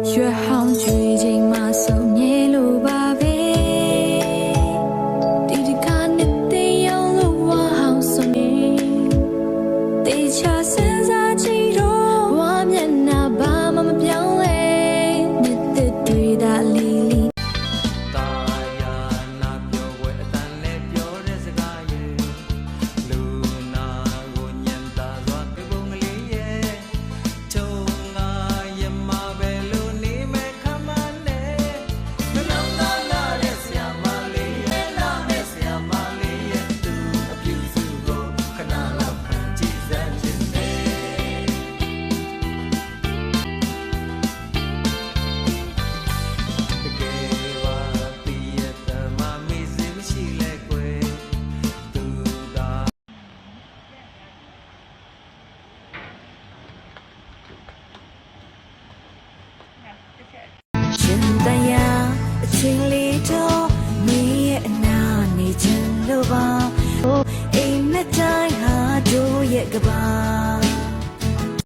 ရွှေဟောင်းကြွေချိန်မှာဆုံးမြဲလို့ပါပဲဒီတခါနှစ်သိအောင်လို့ဝါဟောင်းဆုံးနေတေချာစင်စားကြည့်တော့ဝါမျက်နှာဘာမှမပြောင်းလဲနှစ်သက်တွေသာလီလီတာယာနာပြောဝဲအတန်နဲ့ပြောတဲ့စကားရဲ့လူနာကိုညံတာစွာပြုပုံကလေးရဲ့ထုံငါရမပဲလို့နေမဲ့ခမနဲ့နှလုံးသားလာတဲ့ဆရာမလေးရဲ့လာမဲ့ဆရာမလေးရဲ့သူအပြူစုကိုခဏလောက်ဖန်ကြည့်စမ်းခြင်းနဲ့တကယ်ပါတည်ရတဲ့မမေ့စေမရှိလဲကွယ်သူသာ ရှင်တရားအချိန်လေးတော့မင်းရဲ့အနာနေချင်လို့ပါအိမ်မက်တိုင်းဟာတို့ရဲ့ကဘာ